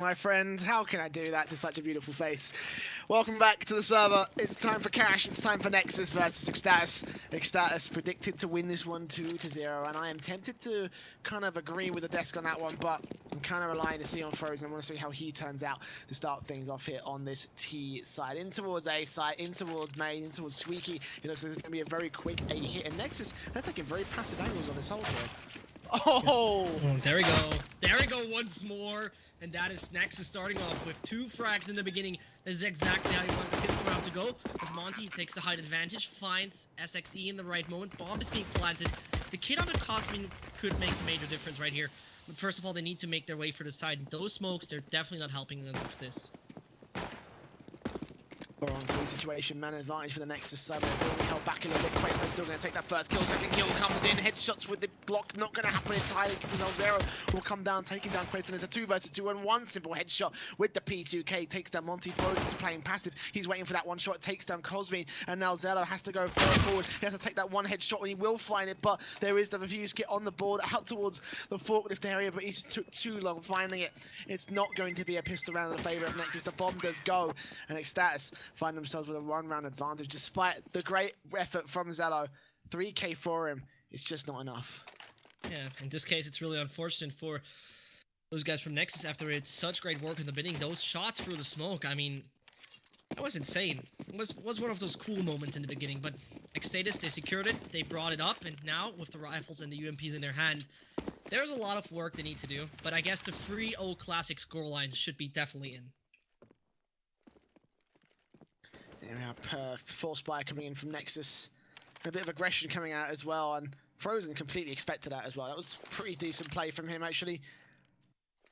my friend. How can I do that to such a beautiful face? Welcome back to the server. It's time for Cash. It's time for Nexus versus Extatus. Extatus predicted to win this one 2-0, and I am tempted to kind of agree with the desk on that one, but I'm kind of relying to see on Frozen. I want to see how he turns out to start things off here on this T side. In towards A side, in towards main, in towards Squeaky. It looks like it's going to be a very quick A hit. And Nexus, they're taking very passive angles on this hold here. Oh! There we go. There we go once more. And that is Nexus starting off with 2 frags in the beginning. This is exactly how you want the pistol round to go. But Monty takes the height advantage, finds SXE in the right moment. Bomb is being planted. The kid on the Cosmin could make a major difference right here. But first of all, they need to make their way for the side. Those smokes, they're definitely not helping them with this. Wrong free situation, man advantage for the Nexus side. They're being held back a little bit. Questo's still going to take that first kill. Second kill comes in. Headshots with the Glock not going to happen entirely because Zero will come down, taking down Questo. There's a 2 versus 2 and one simple headshot with the P2K. Takes down Monty. Frozen's playing passive. He's waiting for that one shot. Takes down Cosmin. And now Zello has to go further forward. He has to take that one headshot and he will find it. But there is the Refuse Kit on the board out towards the forklift area. But he just took too long finding it. It's not going to be a pistol round in the favor of Nexus. The bomb does go. And Extatus find themselves with a 1-round advantage despite the great effort from Zello. 3k for him, it's just not enough. Yeah, in this case, it's really unfortunate for those guys from Nexus after it's such great work in the beginning. Those shots through the smoke, I mean, that was insane. It was one of those cool moments in the beginning, but Extatus, they secured it, they brought it up, and now with the rifles and the UMPs in their hand, there's a lot of work they need to do, but I guess the 3-0 classic scoreline should be definitely in. There we have Force Spire coming in from Nexus. A bit of aggression coming out as well, and Frozen completely expected that as well. That was pretty decent play from him, actually.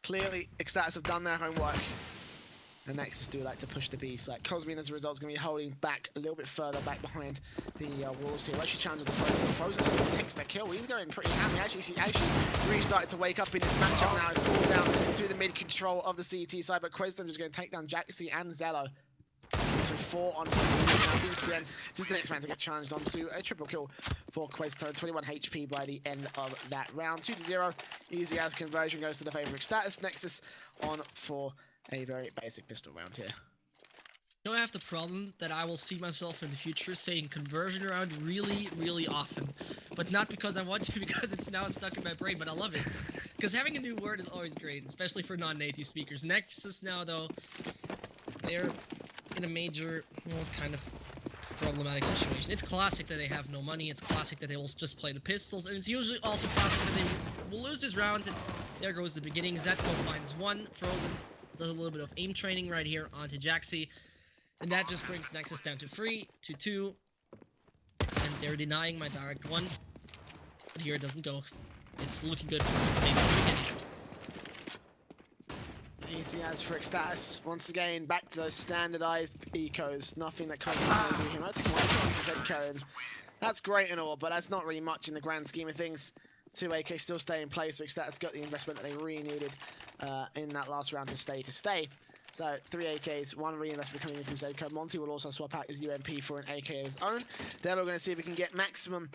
Clearly, Extatus have done their homework. The Nexus do like to push the B side. Cosmin, as a result, is going to be holding back a little bit further back behind the walls here. Actually challenges the Frozen. Frozen still takes the kill. He's going pretty hammy. Actually really started to wake up in this matchup now. It's all down to the mid-control of the CT side, but Questone is going to take down Jaxi and Zello. 4 on 4 now. BTN, just the next man to get challenged onto a triple kill for Questo. 21 HP by the end of that round. 2-0. Easy as conversion goes to the favor of Extatus. Nexus on for a very basic pistol round here. You know, I have the problem that I will see myself in the future saying conversion round really, really often. But not because I want to, because it's now stuck in my brain, but I love it. Because having a new word is always great, especially for non-native speakers. Nexus now, though, they're in a major, kind of problematic situation. It's classic that they have no money, it's classic that they will just play the pistols, and it's usually also classic that they will lose this round, and there goes the beginning. Zetko finds 1, Frozen does a little bit of aim training right here onto Jaxi, and that just brings Nexus down to 3, to 2, and they're denying my direct 1, but here it doesn't go. It's looking good for the same beginning. Easy as for Extatus. Once again, back to those standardized ecos. Nothing that kind of do him. I think 1 Zedco, and that's great and all, but that's not really much in the grand scheme of things. 2 AK still stay in place, so Extatus got the investment that they really needed in that last round to stay. So 3 AKs, 1 reinvestment coming in from Zedco. Monty will also swap out his UMP for an AK of his own. Then we're going to see if we can get maximum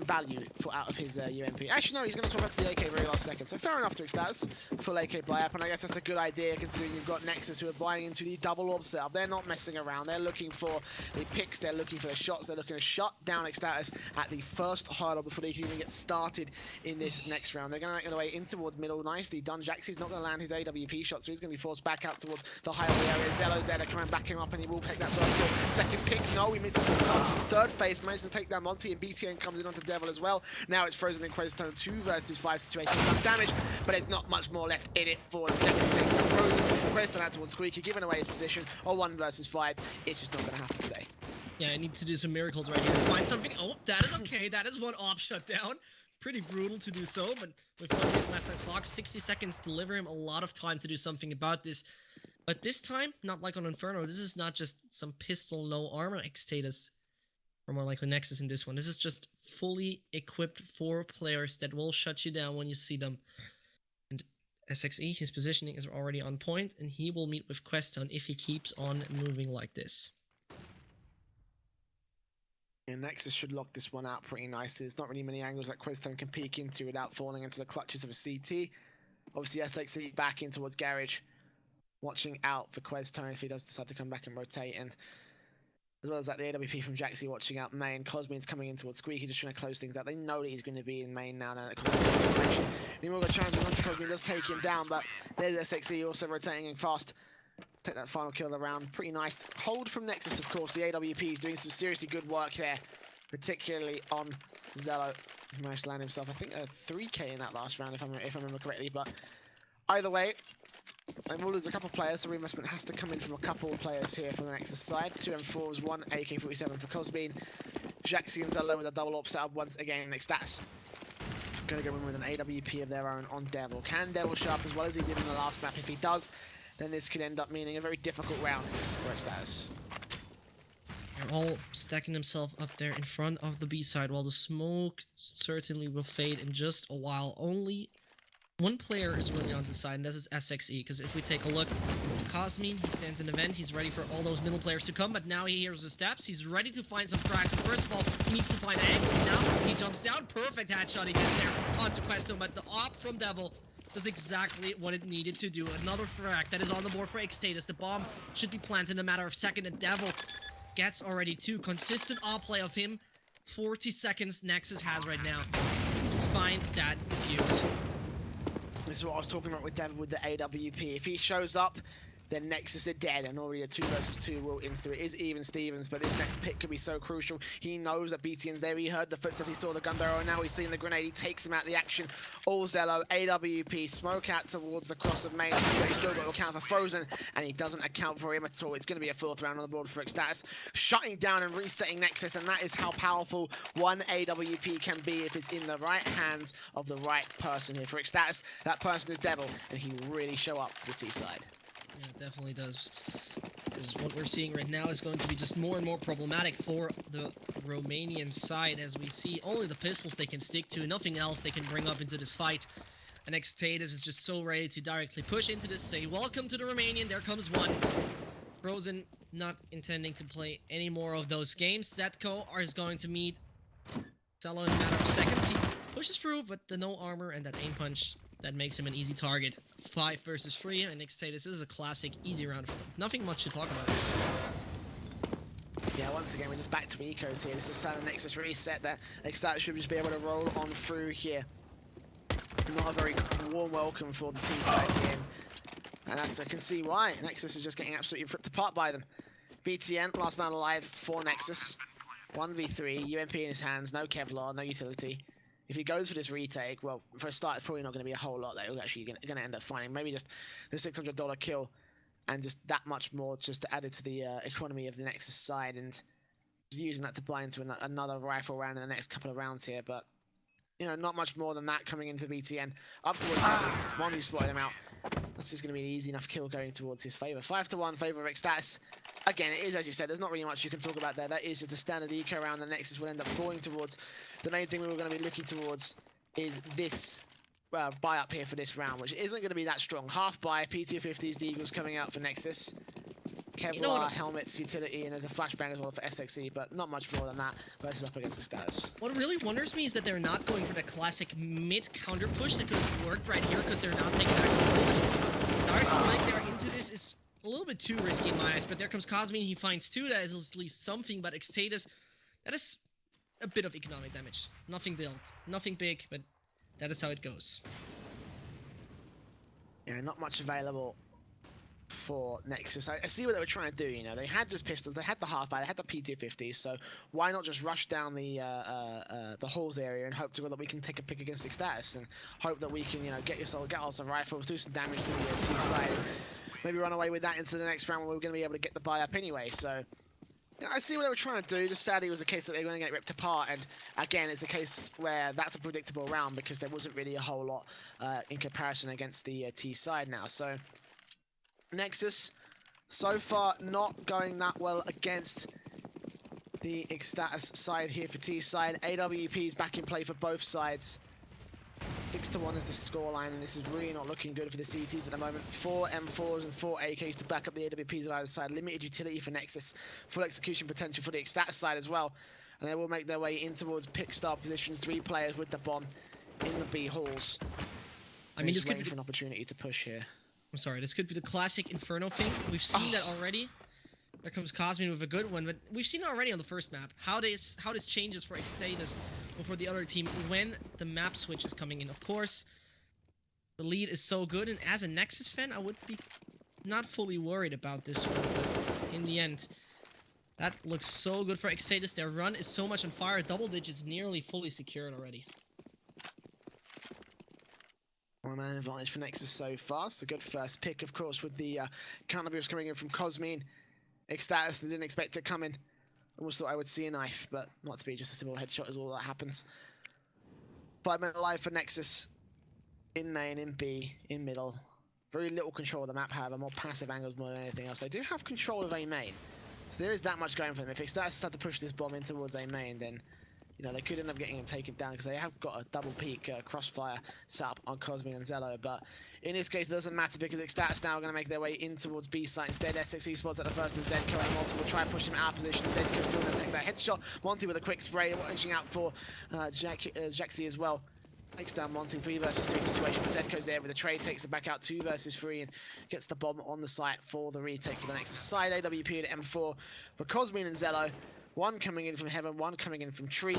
value out of his UMP. Actually, no, he's going to swap out to the AK very last second. So fair enough to Extatus. Full AK buy-up, and I guess that's a good idea considering you've got Nexus who are buying into the double orb setup. They're not messing around. They're looking for the picks. They're looking for the shots. They're looking to shut down Extatus at the first hurdle before they can even get started in this next round. They're going to make their way in towards middle nicely. Jaxi's not going to land his AWP shot, so he's going to be forced back out towards the highway area. Zello's there to come and back him up, and he will take that first kill. Second pick, no, he misses the third phase, manages to take down Monty, and BTN comes in onto Devil as well. Now it's Frozen and Questone 2 versus 5 situation. Some damage, but there's not much more left in it for them. Frozen, Questone out towards Squeaky, giving away his position. Or 1 versus 5, it's just not going to happen today. Yeah, I need to do some miracles right here to find something. Oh, that is okay. That is 1 op shutdown. Pretty brutal to do so, but with 1 minute left on the clock, 60 seconds to deliver him a lot of time to do something about this. But this time, not like on Inferno, this is not just some pistol, no armor Extatus, or more likely Nexus in this one. This is just fully equipped 4 players that will shut you down when you see them. And SXE, his positioning is already on point, and he will meet with Queston if he keeps on moving like this. And Nexus should lock this one out pretty nicely. There's not really many angles that Questone can peek into without falling into the clutches of a CT. Obviously, SXE back in towards Garage, watching out for Questone if he does decide to come back and rotate, and as well as that, the AWP from Jaxie watching out main. Cosmine's coming in towards Squeaky, just trying to close things out. They know that he's going to be in main now. Nimura challenging onto Cosmine, does take him down, but there's SXE also rotating in fast. Take that final kill of the round. Pretty nice hold from Nexus, of course. The AWP is doing some seriously good work there, particularly on Zello, who managed to land himself, I think, a 3K in that last round, if I remember correctly. But either way, they will lose a couple of players, so reinvestment has to come in from a couple of players here from the Nexus side. 2 M4s, 1 AK-47 for Cosmine. Jaxie and Zello with a double op setup once again. Extatus going to go in with an AWP of their own on Devil. Can Devil show up as well as he did in the last map? If he does, then this could end up meaning a very difficult round for Extatus. They're all stacking themselves up there in front of the B side, while the smoke certainly will fade in just a while. Only one player is really on the side, and this is SXE, because if we take a look, Cosmine, he stands in the vent, he's ready for all those middle players to come, but now he hears the steps, he's ready to find some cracks. But first of all, he needs to find an angle. Now he jumps down, perfect headshot, he gets there onto Questone, but the op from Devil does exactly what it needed to do. Another frag that is on the board for Extatus. The bomb should be planted in a matter of seconds, and Devil gets already 2. Consistent op play of him. 40 seconds Nexus has right now to find that defuse. This is what I was talking about with Devil with the AWP. If he shows up, then Nexus are dead, and already a 2 versus 2 will ensue. It is even Stevens, but this next pick could be so crucial. He knows that BTN's there. He heard the footsteps, he saw the gun barrel, and now he's seen the grenade. He takes him out of the action. All Zello, AWP, smoke out towards the cross of main, but he's still got to account for Frozen, and he doesn't account for him at all. It's going to be a 4th round on the board for Extatus, shutting down and resetting Nexus, and that is how powerful one AWP can be if it's in the right hands of the right person here. For Extatus, that person is Devil, and he will really show up for the T side. Yeah, it definitely does. Because what we're seeing right now is going to be just more and more problematic for the Romanian side, as we see only the pistols they can stick to, nothing else they can bring up into this fight. And Extatus is just so ready to directly push into this, say, welcome to the Romanian, there comes one. Frozen not intending to play any more of those games. Zetko is going to meet Zello in a matter of seconds. He pushes through, but the no armor and that aim punch, that makes him an easy target. 5 versus 3, and Extatus is a classic easy round for him. Nothing much to talk about. Yeah, once again, we're just back to ecos here. This is a Nexus reset that Extatus should just be able to roll on through here. Not a very warm welcome for the T side here. And that's, I can see why. Nexus is just getting absolutely ripped apart by them. BTN, last man alive for Nexus. 1v3, UMP in his hands, no Kevlar, no utility. If he goes for this retake, well, for a start, it's probably not going to be a whole lot that he's actually going to end up finding. Maybe just the $600 kill and just that much more just to add it to the economy of the Nexus side, and just using that to buy into another rifle round in the next couple of rounds here. But, you know, not much more than that coming in for BTN. Up towards 7. One, he spotted him out. That's just going to be an easy enough kill going towards his favour. 5-1 favour of Extatus. Again, it is, as you said, there's not really much you can talk about there. That is just a standard eco round the Nexus will end up falling towards. The main thing we were going to be looking towards is this buy up here for this round, which isn't going to be that strong. Half buy, P250s, the Eagles coming out for Nexus. Kevlar, helmets, utility, and there's a flashbang as well for SXE, but not much more than that versus up against Extatus. What really wonders me is that they're not going for the classic mid counter push that could have worked right here, because they're not taking back control. Directly right there into this is a little bit too risky in my eyes, but there comes Cosmine, he finds 2, that is at least something, but Extatus, that is a bit of economic damage. Nothing dealt, nothing big, but that is how it goes. Yeah, not much available for Nexus. I see what they were trying to do, you know. They had just pistols, they had the half-buy, they had the P250s, so why not just rush down the halls area and hope to God that we can take a pick against Extatus, and hope that we can, you know, get us some rifles, do some damage to the T side, maybe run away with that into the next round when we're going to be able to get the buy up anyway. So, you know, I see what they were trying to do. Just sadly, it was a case that they were going to get ripped apart, and again, it's a case where that's a predictable round because there wasn't really a whole lot in comparison against the T side now. So, Nexus, so far not going that well against the Extatus side here for T side. AWP's back in play for both sides. 6-1 is the scoreline, and this is really not looking good for the CTs at the moment. 4 M4s and 4 AKs to back up the AWPs on either side. Limited utility for Nexus. Full execution potential for the Extatus side as well. And they will make their way in towards pick start positions. 3 players with the bomb in the B halls. I mean, this just could waiting be for an opportunity to push here. I'm sorry, this could be the classic Inferno thing. We've seen that already. There comes Cosmin with a good one, but we've seen it already on the first map. How this changes for Extatus or for the other team when the map switch is coming in. Of course, the lead is so good, and as a Nexus fan, I would be not fully worried about this one, but in the end, that looks so good for Extatus. Their run is so much on fire. Double digits nearly fully secured already. One man advantage for Nexus so far. It's a good first pick, of course, with the counter boost coming in from Cosmin. Extatus, they didn't expect it coming. Almost thought I would see a knife, but not to be. Just a simple headshot is all that happens. 5-minute live for Nexus. In main, in B, in middle. Very little control of the map, however. More passive angles more than anything else. They do have control of A main. So there is that much going for them. If Extatus had to push this bomb in towards A main, then you know, they could end up getting him taken down because they have got a double peak crossfire set up on Cosmin and Zello. But in this case, it doesn't matter because Extatus now are going to make their way in towards B site. Instead, SXE spots at the first and Zedko and Monty will try and push him out of position. Zedko still going to take that headshot. Monty with a quick spray, watching out for Jaxi as well. Takes down Monty, 3 versus 3 situation. Zedko's there with a trade, takes it back out 2 versus 3 and gets the bomb on the site for the retake for the Nexus side. AWP at M4 for Cosmin and Zello. One coming in from Heaven, one coming in from Tree.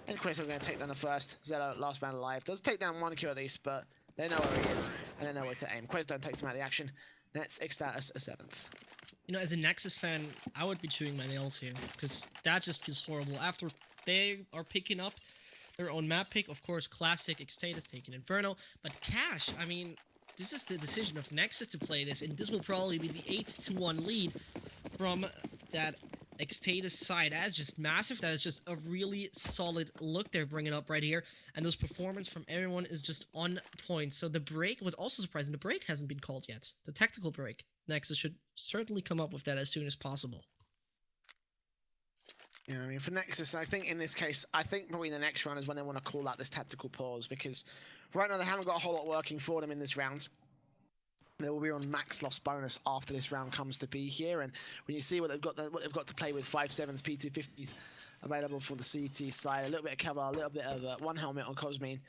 And Queso going to take down the first. Zello, last man alive. Does take down 1 kill at least, but they know where he is. And they know where to aim. Queso takes him out of the action. That's Extatus a 7th. You know, as a Nexus fan, I would be chewing my nails here. Because that just feels horrible. After they are picking up their own map pick, of course, classic Extatus taking Inferno. But Cash, I mean, this is the decision of Nexus to play this. And this will probably be the 8-1 lead from that Extatus side. That is just massive. That is just a really solid look they're bringing up right here. And this performance from everyone is just on point. So the break was also surprising. The break hasn't been called yet. The tactical break. Nexus should certainly come up with that as soon as possible. Yeah, I mean, for Nexus, I think in this case, I think probably the next round is when they want to call out this tactical pause, because right now they haven't got a whole lot working for them in this round. They will be on max loss bonus after this round comes to be here, and when you see what they've got to play with, 5.7s, P250s available for the CT side, a little bit of cover, a little bit of one helmet on Cosmin.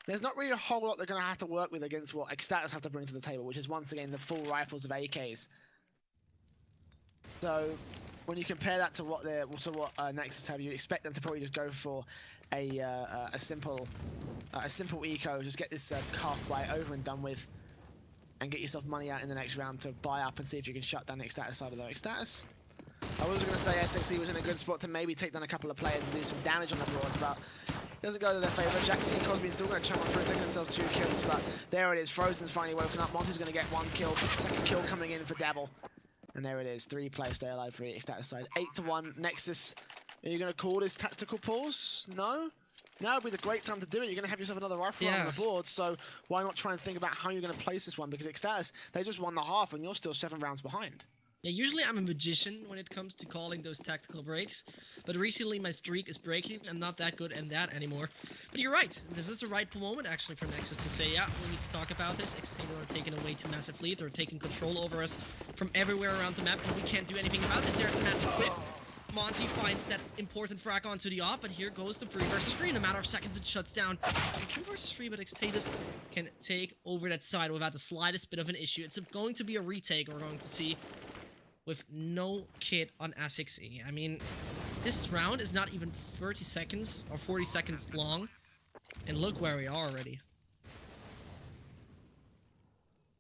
There's not really a whole lot they're going to have to work with against what Extatus have to bring to the table, which is once again the full rifles of AKs. So when you compare that to what Nexus have, you expect them to probably just go for a simple eco, just get this calf buy over and done with, and get yourself money out in the next round to buy up and see if you can shut down the Extatus side of the Extatus. I was going to say SXE was in a good spot to maybe take down a couple of players and do some damage on the board, but it doesn't go to their favour. Jaxi and Cosmin still going to chunk on through, taking themselves 2 kills, but there it is. Frozen's finally woken up. Monty's going to get 1 kill. Second kill coming in for Devil. And there it is. 3 players stay alive for the Extatus side. 8-1 Nexus. Are you going to call this tactical pause? No? Now would be the great time to do it. You're going to have yourself another rifle on the board, so why not try and think about how you're going to place this one? Because Extatus, they just won the half, and you're still 7 rounds behind. Yeah, usually I'm a magician when it comes to calling those tactical breaks, but recently my streak is breaking. I'm not that good at that anymore. But you're right. This is the right moment, actually, for Nexus to say, yeah, we need to talk about this. Extatus are taking away too massive lead. They're taking control over us from everywhere around the map, and we can't do anything about this. There's the massive whiff. Monty finds that important frag onto the op, but here goes the 3 versus 3. In a matter of seconds, it shuts down. 2 versus 3, but Extatus can take over that side without the slightest bit of an issue. It's going to be a retake we're going to see with no kit on SXE. I mean, this round is not even 30 seconds or 40 seconds long, and look where we are already.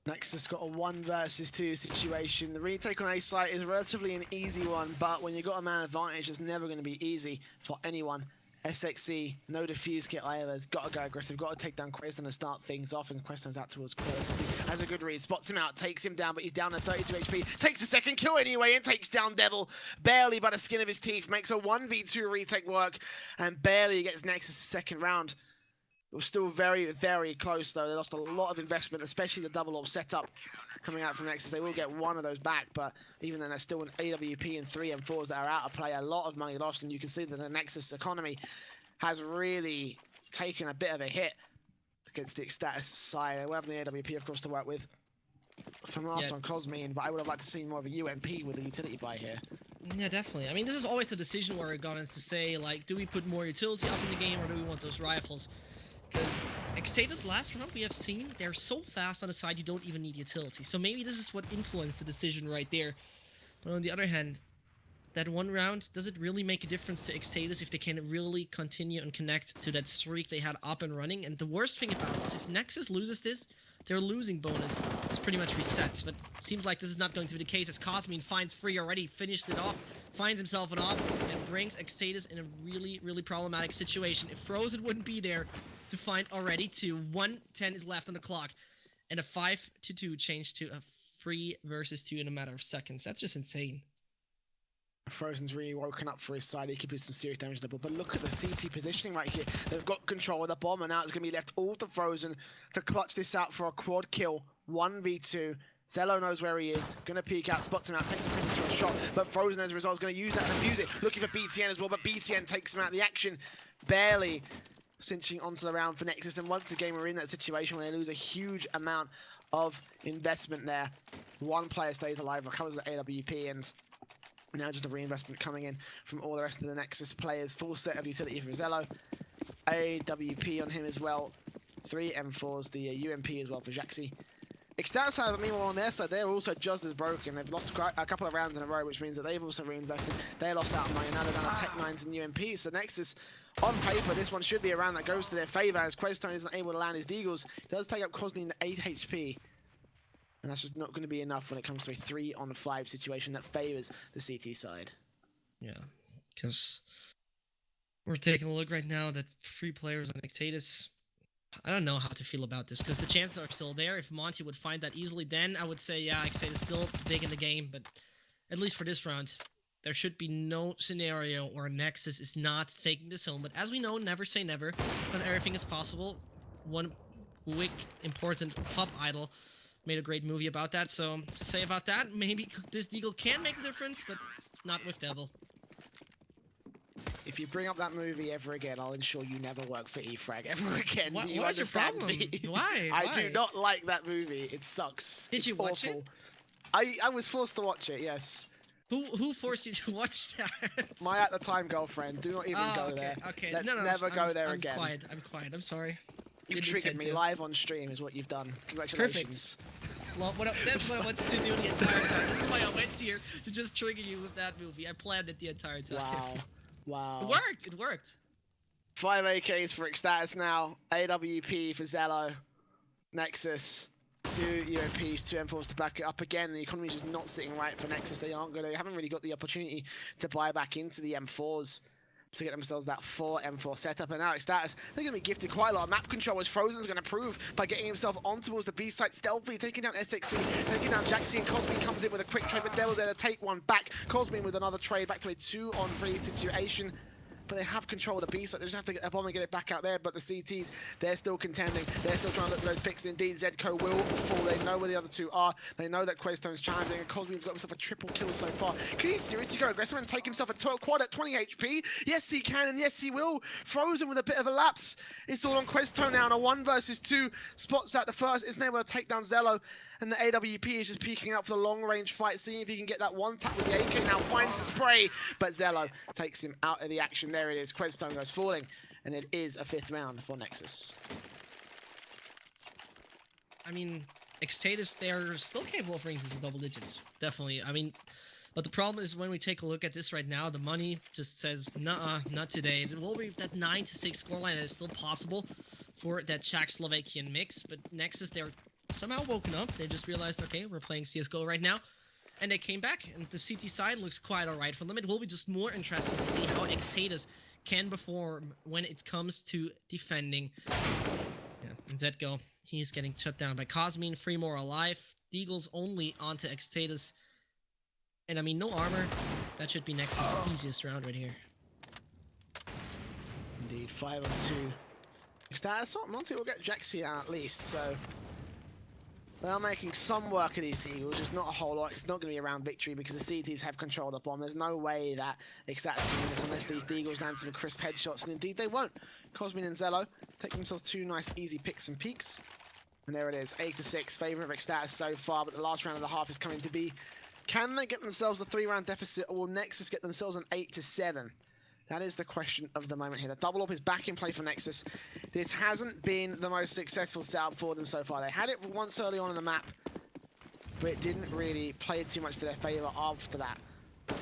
Nexus got a 1 versus 2 situation. The retake on A site is relatively an easy one, but when you've got a man advantage, it's never going to be easy for anyone. SXE, no defuse kit either, has got to go aggressive, got to take down Queston and start things off, and Queston's out towards SXE. Has a good read, spots him out, takes him down, but he's down at 32 HP, takes the second kill anyway, and takes down Devil, barely by the skin of his teeth, makes a 1v2 retake work, and barely gets Nexus' second round. It was still very, very close though. They lost a lot of investment, especially the double orb setup coming out from Nexus. They will get 1 of those back, but even then there's still an AWP and 3 M4s that are out of play. A lot of money lost, and you can see that the Nexus economy has really taken a bit of a hit against the Extatus side. They will have the AWP, of course, to work with from us on Cosmin, but I would have liked to see more of a UMP with a utility buy here. Yeah, definitely. I mean, this is always a decision where Oregon is to say, like, do we put more utility up in the game, or do we want those rifles? Because Extatus last round we have seen, they're so fast on the side you don't even need utility. So maybe this is what influenced the decision right there. But on the other hand, that one round, does it really make a difference to Extatus if they can really continue and connect to that streak they had up and running? And the worst thing about this, if Nexus loses this, their losing bonus is pretty much reset. But seems like this is not going to be the case as Cosmin finds free already, finished it off, finds himself an op, and brings Extatus in a really, really problematic situation. If Frozen wouldn't be there to find already to 1:10 is left on the clock, and a 5-2 change to a 3 versus 2 in a matter of seconds. That's just insane. Frozen's really woken up for his side. He could do some serious damage to the ball. But look at the CT positioning right here. They've got control of the bomb, and now it's going to be left all to Frozen to clutch this out for a quad kill. 1v2. Zello knows where he is. Going to peek out, spots him out, takes a premature shot. But Frozen, as a result, is going to use that and defuse it. Looking for BTN as well, but BTN takes him out of the action. Barely cinching onto the round for Nexus. And once again, we're in that situation where they lose a huge amount of investment there. One player stays alive, recovers the AWP, and now just a reinvestment coming in from all the rest of the Nexus players. Full set of utility for Zello. AWP on him as well. 3 M4s, the UMP as well for Jaxi. Extatus, however, meanwhile on their side, they're also just as broken. They've lost quite a couple of rounds in a row, which means that they've also reinvested. They lost out on money, now they're down to Tech 9s and UMPs. So Nexus, on paper, this one should be a round that goes to their favor as Questone isn't able to land his deagles. He does take up Cosnine to 8 HP. And that's just not going to be enough when it comes to a 3-on-5 situation that favors the CT side. Yeah, because we're taking a look right now that 3 players on Extatus. I don't know how to feel about this, because the chances are still there. If Monty would find that easily, then I would say, yeah, Extatus still big in the game. But at least for this round, there should be no scenario where Nexus is not taking this home. But as we know, never say never, because everything is possible. One quick, important pop idol made a great movie about that, so to say about that, maybe this deagle can make a difference, but not with Devil. If you bring up that movie ever again, I'll ensure you never work for eFrag ever again. What Do you is your understand problem? me? Why? I do not like that movie. It sucks. Did It's you watch awful. it? I was forced to watch it, yes. Who forced you to watch that? My at-the-time girlfriend. Do not even go okay, there. Okay, Let's never go there again. I'm quiet. I'm sorry. You've Didn't triggered intend me to. live on stream is what you've done. Congratulations. Well, that's what I wanted to do the entire time. That's why I went here, to just trigger you with that movie. I planned it the entire time. Wow. Wow. It worked. It worked. 5 AKs for Extatus now. AWP for Zello. Nexus. 2 UMPs, 2 M4s to back it up again. The economy is just not sitting right for Nexus. They haven't really got the opportunity to buy back into the M4s to get themselves that 4 M4 setup. And now Extatus, they're going to be gifted quite a lot of map control, as Frozen's going to prove by getting himself on towards the B site stealthily, taking down SXC, taking down Jaxi, and Cosmin comes in with a quick trade, but Devil's there to take one back. Cosmin with another trade back to a 2-on-3 situation. But they have control of the B site. They just have to get a bomb and get it back out there. But the CTs, they're still contending. They're still trying to look for those picks. And indeed, Zedco will fall. They know where the other 2 are. They know that Questone's challenging. And Cosmin's got himself a triple kill so far. Can he seriously go aggressive and take himself a 12 quad at 20 HP? Yes, he can, and yes, he will. Frozen with a bit of a lapse. It's all on Questone now. And a 1 versus 2 spots out the first. Isn't able to take down Zello. And the AWP is just peeking out for the long-range fight, seeing if he can get that one tap with the AK. Now finds the spray, but Zello takes him out of the action. There it is. Questone goes falling, and it is a 5th round for Nexus. I mean, Extatus, they're still capable of bringing to double digits. Definitely. I mean, but the problem is when we take a look at this right now, the money just says, nuh-uh, not today. It will be that 9-6 scoreline that is still possible for that Czech-Slovakian mix, but Nexus, they're somehow woken up. They just realized, okay, we're playing CSGO right now. And they came back, and the CT side looks quite alright for them. It will be just more interesting to see how Extatus can perform when it comes to defending. Yeah, and Zedgo, he's getting shut down by Cosmin, 3 more alive. Deagle's only onto Extatus. And I mean, no armor. That should be Nexus' easiest round right here. Indeed, 5-on-2. Extatus, Monty will get Jaxi down at least, so they are making some work of these deagles, just not a whole lot. It's not going to be a round victory because the CTs have control of the bomb. There's no way that Extatus can win this unless these deagles land some crisp headshots, and indeed they won't. Cosmin and Zello take themselves 2 nice easy picks and peeks. And there it is, 8-6, favour of Extatus so far, but the last round of the half is coming to be. Can they get themselves a 3-round deficit, or will Nexus get themselves an 8-7? That is the question of the moment here. The double up is back in play for Nexus. This hasn't been the most successful setup for them so far. They had it once early on in the map, but it didn't really play too much to their favor after that. So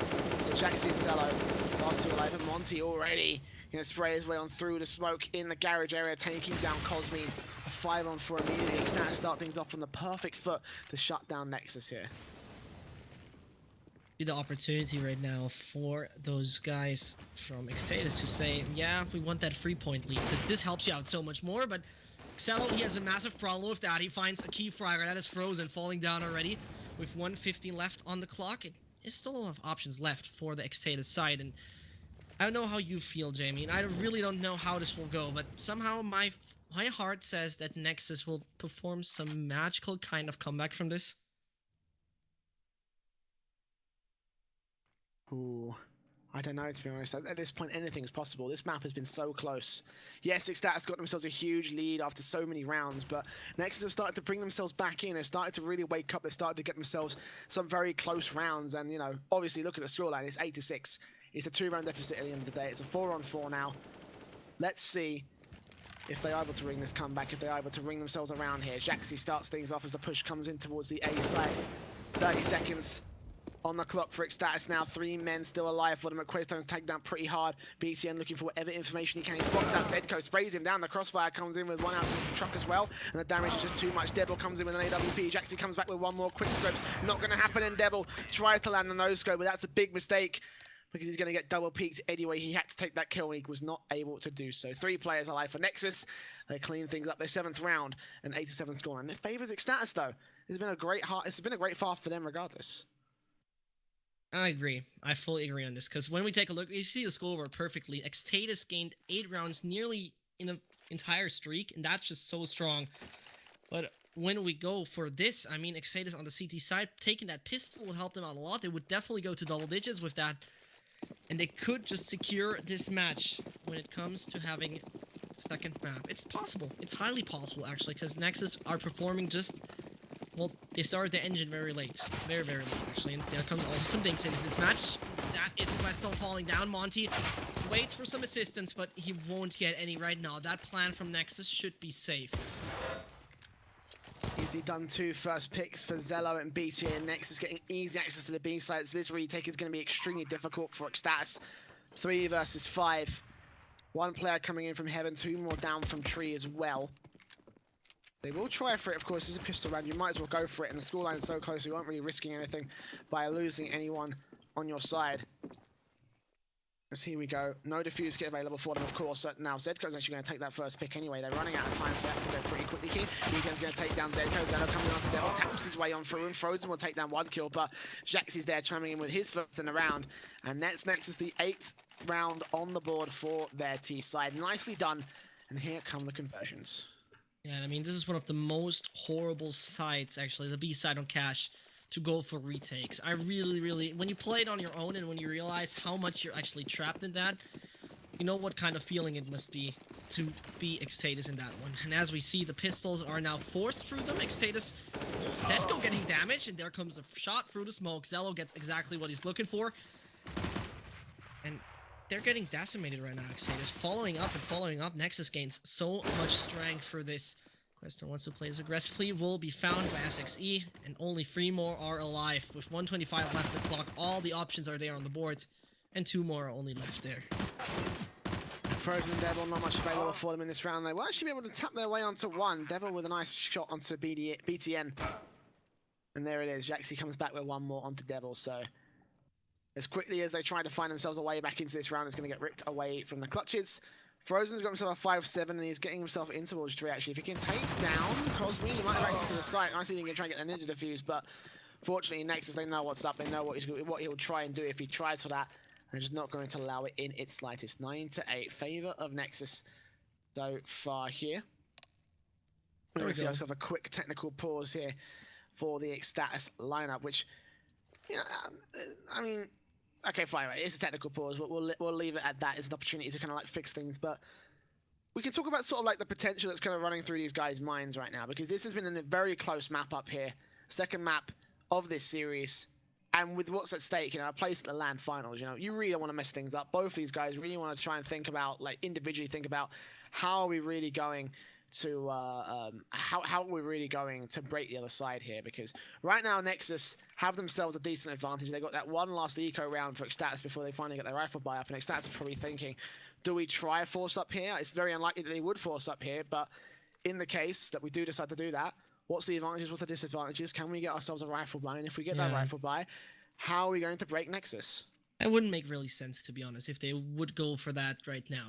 Jaxi and Zello, last two alive, and Monty already gonna spray his way on through the smoke in the garage area, taking down Cosme. A 5-on-4 immediately. Extatus start things off on the perfect foot to shut down Nexus here. The opportunity right now for those guys from Extatus to say, yeah, we want that 3-point lead, because this helps you out so much more. But Xello, he has a massive problem with that. He finds a key fragger that is frozen, falling down already. With 1:15 left on the clock, it is still a lot of options left for the Extatus side. And I don't know how you feel, Jamie, and I really don't know how this will go, but somehow my heart says that Nexus will perform some magical kind of comeback from this. Ooh, I don't know, to be honest. At this point, anything's possible. This map has been so close. Yes, Extatus got themselves a huge lead after so many rounds, but Nexus have started to bring themselves back in. They've started to really wake up. They've started to get themselves some very close rounds. And, you know, obviously, look at the scoreline. It's 8-6. It's a 2-round deficit at the end of the day. It's a 4-on-4 now. Let's see if they are able to ring this comeback, if they are able to ring themselves around here. Jaxi starts things off as the push comes in towards the A side. 30 seconds on the clock for Extatus now. 3 men still alive for them. Quastone's tagged down pretty hard. BTN looking for whatever information he can. He spots out Zedko, sprays him down. The crossfire comes in with 1 out towards the truck as well. And the damage is just too much. Devil comes in with an AWP. Jaxi comes back with 1 more quick scope. Not going to happen, and Devil tries to land the nose scope, but that's a big mistake, because he's going to get double peaked anyway. He had to take that kill, and he was not able to do so. 3 players alive for Nexus. They clean things up. Their 7th round, an 8-7 score. And it favors Extatus, though. It's been a great far for them regardless. I agree. I fully agree on this, because when we take a look, you see the scoreboard perfectly. Extatus gained 8 rounds nearly in an entire streak, and that's just so strong. But when we go for this, I mean, Extatus on the CT side, taking that pistol would help them out a lot. They would definitely go to double digits with that, and they could just secure this match when it comes to having second map. It's possible. It's highly possible, actually, because Nexus are performing just... Well, they started the engine very late. Very, very late, actually. And there comes also some dinks into this match. That is Questel falling down. Monty waits for some assistance, but he won't get any right now. That plan from Nexus should be safe. Easy done 2 first picks for Zello and BT, and Nexus getting easy access to the B side. So this retake is going to be extremely difficult for Extatus. 3 versus 5. 1 player coming in from Heaven, 2 more down from Tree as well. They will try for it, of course. It's a pistol round. You might as well go for it. And the scoreline is so close, you aren't really risking anything by losing anyone on your side. As here we go. No defuse kit available for them, of course. Now, Zedko's actually going to take that first pick anyway. They're running out of time, so they have to go pretty quickly here. Weekend's going to take down Zedko. Zedko coming onto Devil, taps his way on through, and Frozen will take down 1 kill, but Jaxi's there chiming in with his first in the round. And that's Nexus, the 8th round on the board for their T side. Nicely done. And here come the conversions. Yeah, I mean, this is one of the most horrible sides, actually, the B side on Cash, to go for retakes. I really, when you play it on your own and when you realize how much you're actually trapped in that, you know what kind of feeling it must be to be Extatus in that one. And as we see, the pistols are now forced through them. Extatus, Zetko getting damaged, and there comes a shot through the smoke. Zello gets exactly what he's looking for. And they're getting decimated right now, Extatus. Following up, Nexus gains so much strength for this. Questor wants to play as aggressively, will be found by SXE, and only 3 more are alive. With 125 left to the clock, all the options are there on the board, and 2 more are only left there. Frozen Devil, not much available for them in this round. They will actually be able to tap their way onto 1. Devil with a nice shot onto BTN. And there it is. Jaxi comes back with 1 more onto Devil, so... As quickly as they try to find themselves a way back into this round, it's going to get ripped away from the clutches. Frozen's got himself a 5-7, and he's getting himself in towards Tree, actually. If he can take down Cosme, he might have access to the site. Nicely, he can try and get the ninja defuse, but fortunately, Nexus, they know what's up. They know what he'll try and do if he tries for that. And they're just not going to allow it in its slightest. 9-8, favor of Nexus so far here. We're going to see ourselves a quick technical pause here for the Extatus lineup, which, you know, I mean... Okay, fine, right. It's a technical pause. We'll leave it at that. It's an opportunity to kind of like fix things, but we can talk about sort of like the potential that's kind of running through these guys' minds right now, because this has been a very close map up here. Second map of this series. And with what's at stake, a place at the LAN finals, you really don't want to mess things up. Both these guys really want to try and think about, individually think about how are we really going to how are we really going to break the other side here? Because right now Nexus have themselves a decent advantage. They got that one last eco round for Extatus before they finally get their rifle buy up, and Extatus is probably thinking, do we try a force up here? It's very unlikely that they would force up here, but in the case that we do decide to do that, what's the advantages, what's the disadvantages? Can we get ourselves a rifle buy? And if we get that rifle buy, how are we going to break Nexus? It wouldn't make really sense, to be honest, if they would go for that right now.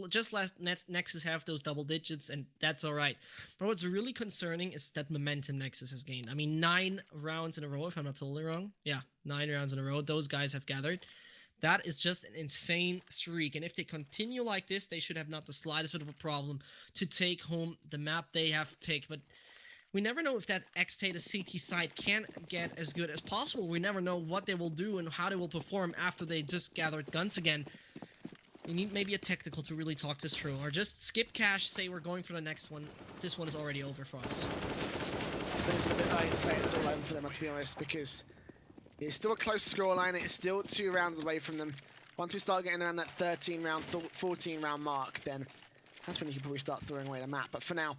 Just let Nexus have those double digits, and that's all right. But what's really concerning is that momentum Nexus has gained. I mean, 9 rounds in a row, if I'm not totally wrong. Yeah, 9 rounds in a row, those guys have gathered. That is just an insane streak, and if they continue like this, they should have not the slightest bit of a problem to take home the map they have picked. But we never know if that Extatus CT side can get as good as possible. We never know what they will do and how they will perform after they just gathered guns again. We need maybe a tactical to really talk this through, or just skip cash, say we're going for the next one. This one is already over for us. It's a bit early to say it's all over for them, to be honest, because it's still a close scoreline. It's still 2 rounds away from them. Once we start getting around that 13 round, 14 round mark, then that's when you can probably start throwing away the map. But for now,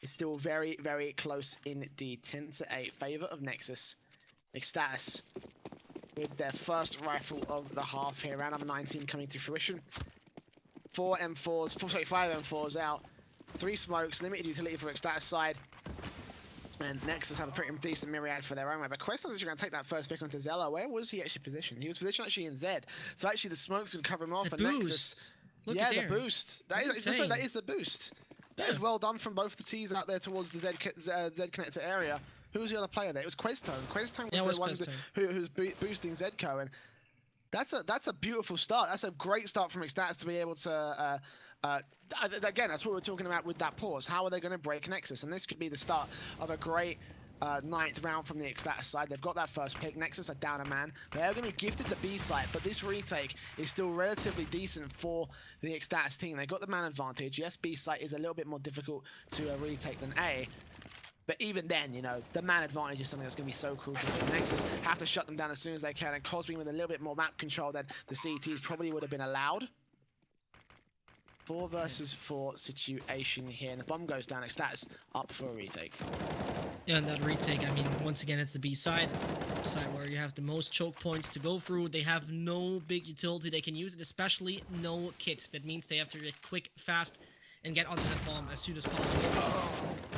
it's still very, very close indeed. 10-8, favor of Nexus. Extatus with their first rifle of the half here. Round number 19 coming to fruition. 5 M4s out. 3 smokes, limited utility for Extatus side. And Nexus have a pretty decent myriad for their own way. But Quest is actually going to take that first pick onto Zello. Where was he actually positioned? He was positioned actually in Z. So actually the smokes would cover him off. The and boost. Nexus. Look Yeah, at there. the boost. That is the boost. That is well done from both the T's out there towards the Z connector area. Who was the other player there? It was Questone. Questone was the one who's boosting Zco, and that's a beautiful start. That's a great start from Extatus to be able to. Again, that's what we're talking about with that pause. How are they going to break Nexus? And this could be the start of a great 9th round from the Extatus side. They've got that first pick. Nexus are down a man. They are going to be gifted the B site, but this retake is still relatively decent for the Extatus team. They got the man advantage. Yes, B site is a little bit more difficult to retake than A. But even then, the man advantage is something that's going to be so crucial. Nexus have to shut them down as soon as they can. And Cosby with a little bit more map control than the CTs probably would have been allowed. 4 versus 4 situation here, and the bomb goes down. Extatus up for a retake. Yeah, and that retake, I mean, once again, it's the B side. It's the side where you have the most choke points to go through. They have no big utility they can use, especially no kits. That means they have to get quick, fast, and get onto that bomb as soon as possible.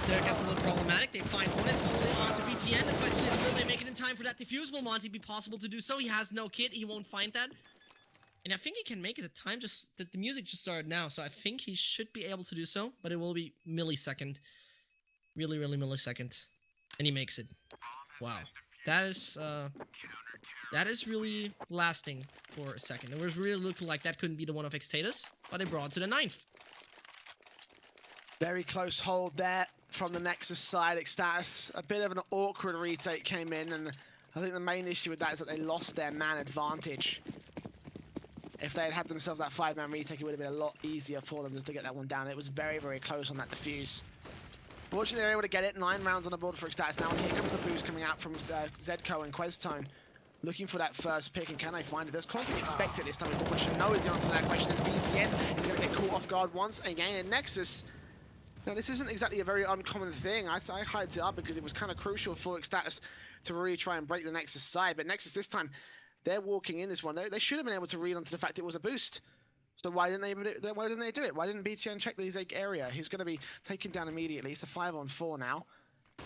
There it gets a little problematic. They find Hornets holding on to BTN. The question is, will they make it in time for that defuse? Will Monty be possible to do so? He has no kit. He won't find that. And I think he can make it. The music just started now, so I think he should be able to do so, but it will be millisecond. Really, really millisecond. And he makes it. Wow. That is really lasting for a second. It was really looking like that couldn't be the one of Extatus, but they brought it to the 9th. Very close hold there from the Nexus side. Extatus, a bit of an awkward retake came in, and I think the main issue with that is that they lost their man advantage. If they had had themselves that 5-man retake, it would have been a lot easier for them just to get that one down. It was very, very close on that defuse. Fortunately, they were able to get it. 9 rounds on the board for Extatus now, and here comes the boost coming out from Zco and Questone. Looking for that first pick, and can they find it? Does Cosby expect it this time is the question. No is the answer to that question. Is BTN is going to get caught off guard once again. And Nexus, now this isn't exactly a very uncommon thing. I hyped it up because it was kind of crucial for Extatus to really try and break the Nexus side. But Nexus this time, they're walking in this one. They should have been able to read onto the fact it was a boost. So why didn't they do it? Why didn't BTN check the Zeke area? He's going to be taken down immediately. It's a 5-on-4 now.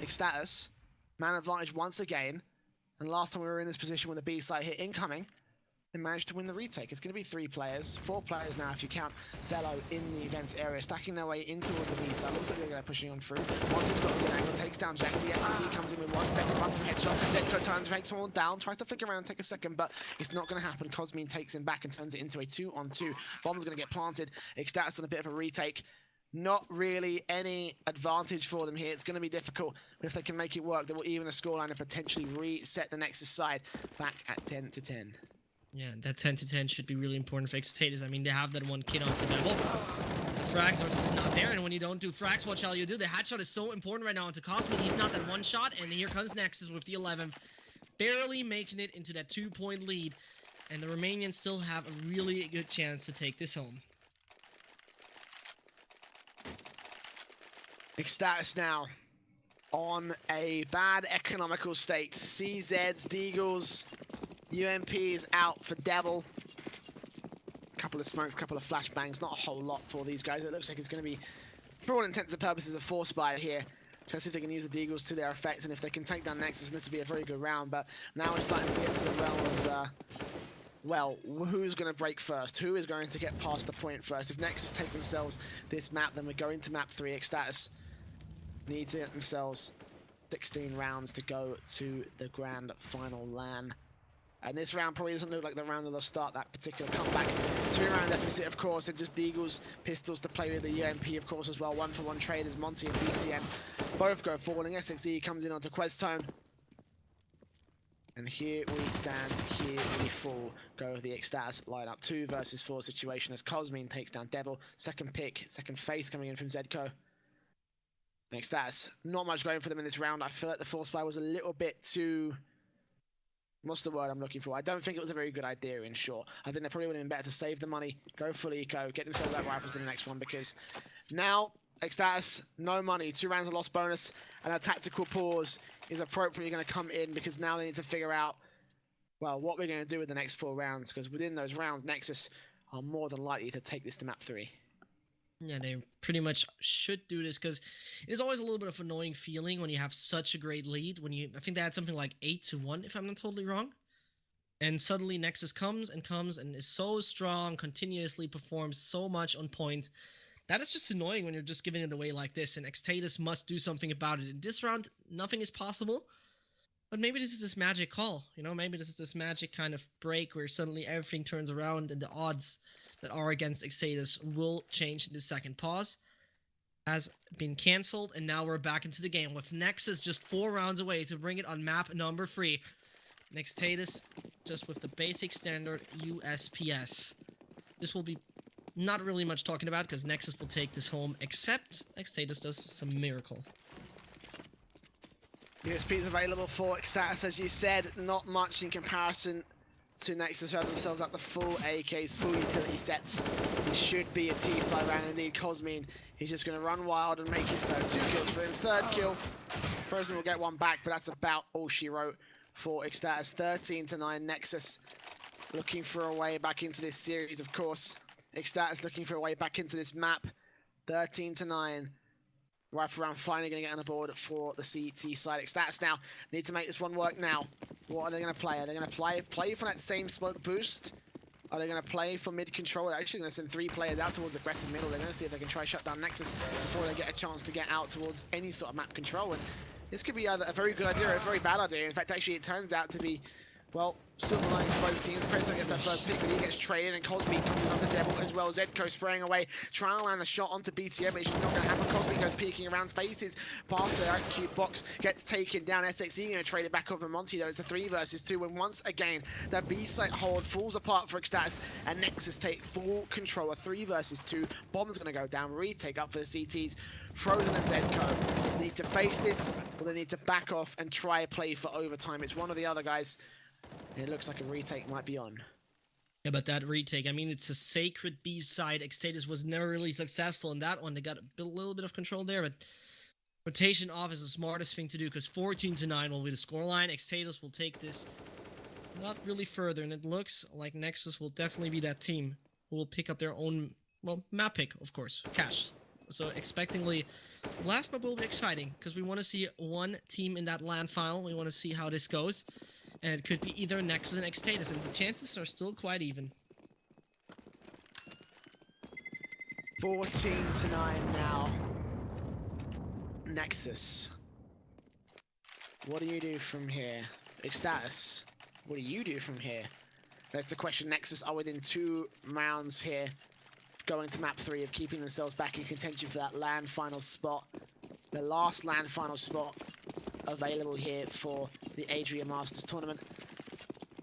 Extatus, man advantage once again. And last time we were in this position with the B side hit incoming, they managed to win the retake. It's going to be 3 players, 4 players now if you count Zello in the events area, stacking their way in towards the B side. Looks like they're going to pushing on through. Monty's got a good angle, takes down Jaxie. SEC comes in with 1 second, runs from headshot. Zedko turns, takes someone down, tries to flick around and take a second, but it's not going to happen. Cosmine takes him back and turns it into a 2-on-2. Bomb's going to get planted. Extatus on a bit of a retake. Not really any advantage for them here. It's going to be difficult, but if they can make it work, they will even a scoreline and potentially reset the Nexus side back at 10-10. Yeah, that 10-10 should be really important for Extatus. I mean, they have that 1 kid onto level. The frags are just not there, and when you don't do frags, what shall you do? The headshot is so important right now onto Cosmin. He's not that 1 shot, and here comes Nexus with the 11th. barely making it into that 2-point lead, and the Romanians still have a really good chance to take this home. Extatus now on a bad economical state. CZs, Deagles, UMPs out for Devil. Couple of smokes, couple of flashbangs, not a whole lot for these guys. It looks like it's going to be, for all intents and purposes, a force buy here. Try to see if they can use the Deagles to their effect, and if they can take down Nexus, this would be a very good round. But now we're starting to get to the realm of, well, who's going to break first? Who is going to get past the point first? If Nexus take themselves this map, then we're going to map 3. Extatus need to get themselves 16 rounds to go to the grand final LAN. And this round probably doesn't look like the round that they'll start that particular comeback. 2-round deficit, of course, and just Deagles, pistols to play with the UMP, of course, as well. 1-for-1 trade as Monty and BTN both go falling. SXE comes in onto Questone. And here we stand, here we fall. Go with the Extatus lineup. 2 versus 4 situation as Cosmin takes down Devil. Second pick, second face coming in from Zedco. Extatus, not much going for them in this round. I feel like the force buy was a little bit too... What's the word I'm looking for? I don't think it was a very good idea, in short. I think they probably would have been better to save the money, go full eco, get themselves out rifles in the next one, because now, Extatus, no money, 2 rounds of lost bonus, and a tactical pause is appropriately going to come in, because now they need to figure out, well, what we're going to do with the next 4 rounds, because within those rounds, Nexus are more than likely to take this to map 3. Yeah, they pretty much should do this, because it is always a little bit of an annoying feeling when you have such a great lead. When you, I think they had something like 8-1, if I'm not totally wrong. And suddenly Nexus comes and is so strong, continuously performs so much on point. That is just annoying when you're just giving it away like this, and Extatus must do something about it. In this round, nothing is possible, but maybe this is this magic call, you know? Maybe this is this magic kind of break where suddenly everything turns around and the odds that are against Extatus will change in the second. Pause has been cancelled, and now we're back into the game with Nexus just 4 rounds away to bring it on map number 3. Extatus just with the basic standard USPS. This will be not really much talking about because Nexus will take this home, except Extatus does some miracle. USP is available for Extatus, as you said, not much in comparison to Nexus, who have themselves at the full AKs, full utility sets. It should be a T-side round indeed. Cosmin, he's just going to run wild and make it so. 2 kills for him, 3rd kill. Frozen will get 1 back, but that's about all she wrote for Extatus. 13-9, Nexus looking for a way back into this series, of course. Extatus looking for a way back into this map. 13-9. Rifle round finally going to get on the board for the CT side. Extatus now need to make this one work now. What are they going to play? Are they going to play for that same smoke boost? Are they going to play for mid control? They're actually going to send 3 players out towards aggressive middle. They're going to see if they can try shut down Nexus before they get a chance to get out towards any sort of map control. And this could be either a very good idea or a very bad idea. In fact, actually, it turns out to be, well, silver lining for both teams. Presto gets that first pick, but he gets traded, and Cosby comes in onto Devil as well. Zedco spraying away, trying to land the shot onto BTM, but it's just not going to happen. Cosby goes peeking around, faces past the ice cube box, gets taken down. SXE going to trade it back over Monty, though. It's a 3 versus 2, and once again, the B-site hold falls apart for Extatus, and Nexus take full control. A 3 versus 2. Bomb's going to go down, retake up for the CTs. Frozen and Zedco need to face this, or they need to back off and try a play for overtime. It's one or the other, guys. It looks like a retake might be on. Yeah, but that retake, I mean, it's a sacred B-side. Extatus was never really successful in that one. They got a little bit of control there, but rotation off is the smartest thing to do, because 14-9 will be the scoreline. Extatus will take this not really further, and it looks like Nexus will definitely be that team who will pick up their own, well, map pick, of course, cash. So expectingly, last map will be exciting, because we want to see one team in that LAN final. We want to see how this goes. And it could be either Nexus and Extatus, and the chances are still quite even. 14-9 now. Nexus. What do you do from here? Extatus. What do you do from here? That's the question. Nexus are within 2 rounds here, going to map 3 of keeping themselves back in contention for that LAN final spot. The last LAN final spot available here for the Adria Masters tournament.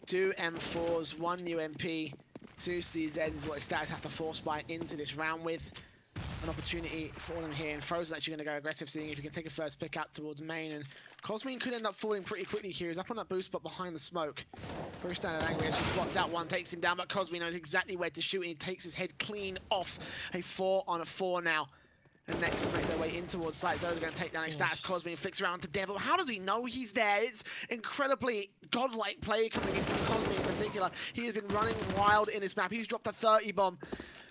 2 M4s, 1 UMP, 2 CZs is what Extatus have to force buy into this round with. An opportunity for them here, and Frozen actually going to go aggressive, seeing if he can take a first pick out towards main, and Cosmin could end up falling pretty quickly here. He's up on that boost spot behind the smoke. Very standard angry as he spots out one, takes him down, but Cosmin knows exactly where to shoot, and he takes his head clean off. A 4-on-4 now. And Nexus make their way in towards site. Zo's going to take down Extatus. Cosmin flicks around to Devil. How does he know he's there? It's incredibly godlike play coming in from Cosmin in particular. He has been running wild in this map. He's dropped a 30 bomb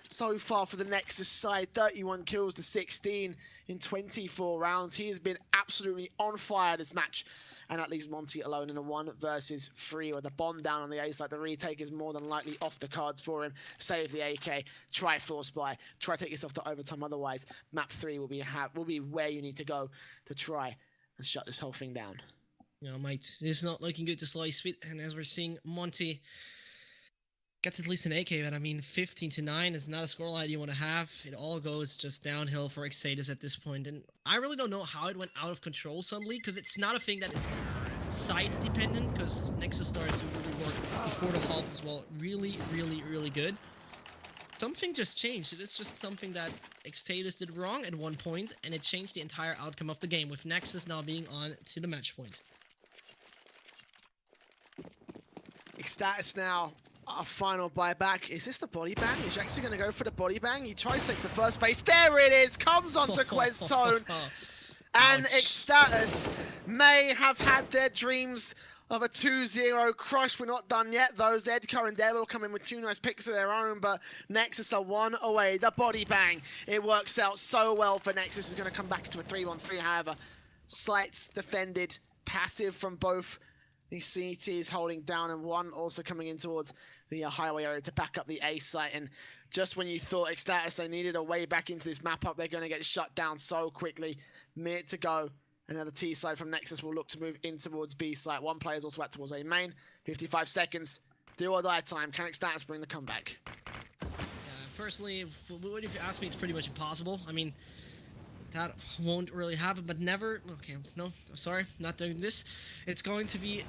so far for the Nexus side. 31 kills to 16 in 24 rounds. He has been absolutely on fire this match. And that leaves Monty alone in a 1 versus 3 with the bomb down on the A side. The retake is more than likely off the cards for him. Save the AK, try force buy, try take yourself to overtime. Otherwise, map 3 will be where you need to go to try and shut this whole thing down. Yeah, mate, it's not looking good to slice with. And as we're seeing, Monty gets at least an AK, but I mean, 15-9 is not a scoreline you want to have. It all goes just downhill for Extatus at this point, and I really don't know how it went out of control suddenly, because it's not a thing that is site dependent, because Nexus started to really work before the half as well. Really, really, really good. Something just changed. It is just something that Extatus did wrong at one point, and it changed the entire outcome of the game, with Nexus now being on to the match point. Extatus now. Our final buyback. Is this the body bang? He's actually going to go for the body bang. He tries to take the first base. There it is. Comes onto Questone. And Extatus may have had their dreams of a 2-0 crush. We're not done yet, though. Zedka and Devil come in with 2 nice picks of their own, but Nexus are 1 away. The body bang. It works out so well for Nexus. Is going to come back to a 3-1-3, however. Slights defended. Passive from both. The CT is holding down, and one also coming in towards the highway area to back up the A site. And just when you thought Extatus, they needed a way back into this map up, they're going to get shut down so quickly. Minute to go. Another T side from Nexus will look to move in towards B site. One player is also back towards A main. 55 seconds. Do or die time. Can Extatus bring the comeback? Yeah, personally, if you ask me, it's pretty much impossible. I mean, that won't really happen, but never... Okay, no, I'm sorry, not doing this. It's going to be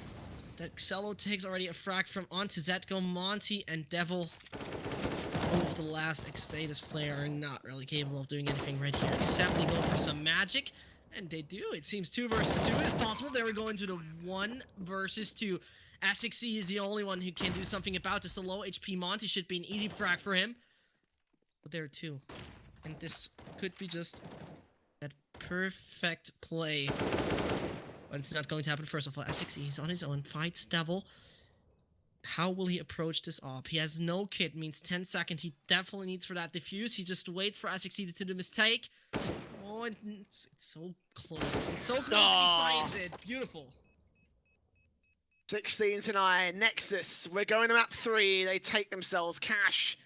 that Xello takes already a frag from onto Zetko, Monty, and Devil. Both the last Extatus player are not really capable of doing anything right here, except they go for some magic, and they do. It seems 2 versus 2 is possible. There we go into the 1 versus 2. Asixi is the only one who can do something about this. The low HP Monty should be an easy frag for him. But there are 2. And this could be just that perfect play. But it's not going to happen. First of all, Asixi is on his own. Fights Devil. How will he approach this op? He has no kit, means 10 seconds. He definitely needs for that defuse. He just waits for Asixi to do the mistake. Oh, and it's so close. It's so close and he finds it. Beautiful. 16-9. Nexus. We're going to map 3. They take themselves cash.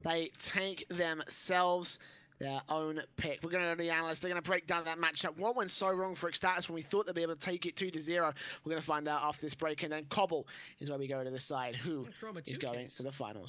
They take themselves their own pick. We're going to go to the analyst. They're going to break down that matchup. What went so wrong for Extatus when we thought they'd be able to take it 2-0? We're going to find out after this break. And then Cobble is where we go to the side. Who is going to the finals?